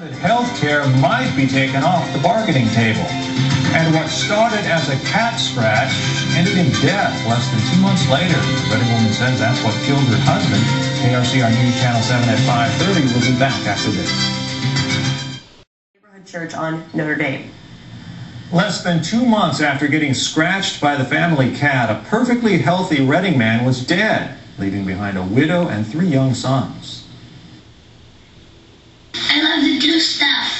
Healthcare might be taken off the bargaining table. And what started as a cat scratch ended in death less than 2 months later. The Reading woman says that's what killed her husband. KRCR News Channel 7 at 5:30. We'll be back after this. Neighborhood church on Notre Dame. Less than 2 months after getting scratched by the family cat, a perfectly healthy Reading man was dead, leaving behind a widow and 3 young sons. I love to do stuff.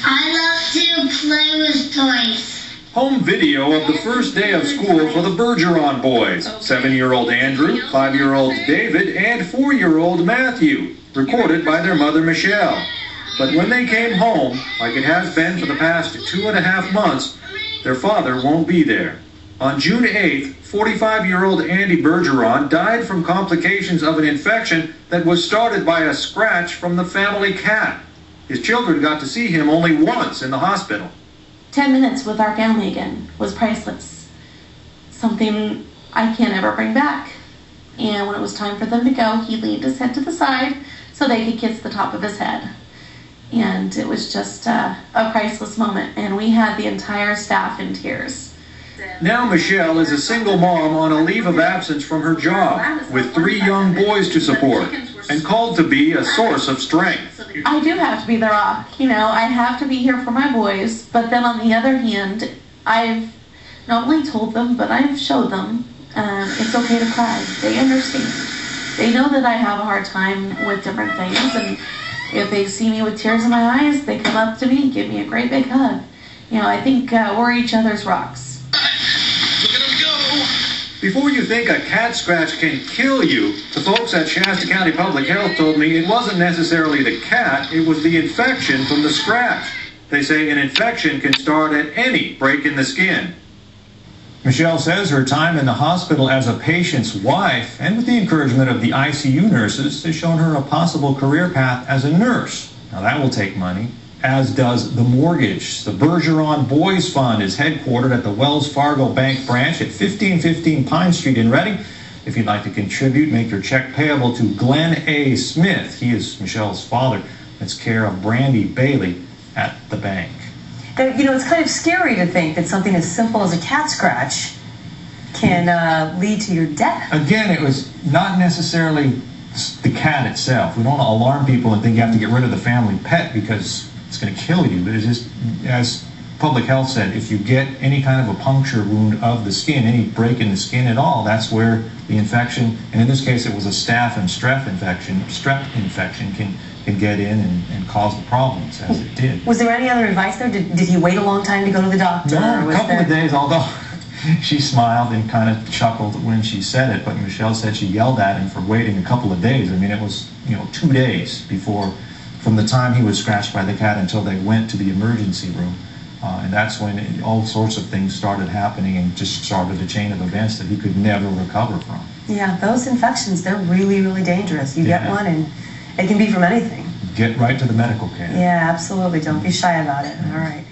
I love to play with toys. Home video of the first day of school for the Bergeron boys. 7-year-old Andrew, 5-year-old David, and 4-year-old Matthew, recorded by their mother Michelle. But when they came home, like it has been for the past 2.5 months, their father won't be there. On June 8th, 45-year-old Andy Bergeron died from complications of an infection that was started by a scratch from the family cat. His children got to see him only once in the hospital. 10 minutes with our family again was priceless. Something I can't ever bring back. And when it was time for them to go, he leaned his head to the side so they could kiss the top of his head. And it was just a priceless moment. And we had the entire staff in tears. Now Michelle is a single mom on a leave of absence from her job, with 3 young boys to support, and called to be a source of strength. I do have to be the rock, I have to be here for my boys, but then on the other hand, I've not only told them, but I've showed them it's okay to cry. They understand. They know that I have a hard time with different things, and if they see me with tears in my eyes, they come up to me and give me a great big hug. I think we're each other's rocks. Before you think a cat scratch can kill you, the folks at Shasta County Public Health told me it wasn't necessarily the cat, it was the infection from the scratch. They say an infection can start at any break in the skin. Michelle says her time in the hospital as a patient's wife, and with the encouragement of the ICU nurses, has shown her a possible career path as a nurse. Now that will take money, as does the mortgage. The Bergeron Boys Fund is headquartered at the Wells Fargo Bank branch at 1515 Pine Street in Reading. If you'd like to contribute, make your check payable to Glenn A. Smith. He is Michelle's father. That's care of Brandy Bailey at the bank. It's kind of scary to think that something as simple as a cat scratch can lead to your death. Again, it was not necessarily the cat itself. We don't want to alarm people and think you have to get rid of the family pet because it's going to kill you. But it's just, as public health said, if you get any kind of a puncture wound of the skin, any break in the skin at all, that's where the infection, and in this case it was a staph and strep infection can get in and cause the problems, as it did. Was there any other advice there? Did he wait a long time to go to the doctor? No, a couple of days, although she smiled and kind of chuckled when she said it, but Michelle said she yelled at him for waiting a couple of days. I mean, it was 2 days before, from the time he was scratched by the cat until they went to the emergency room. And that's when all sorts of things started happening and just started a chain of events that he could never recover from. Yeah, those infections, they're really, really dangerous. You get one and it can be from anything. Get right to the medical care. Yeah, absolutely. Don't be shy about it. All right.